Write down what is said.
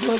2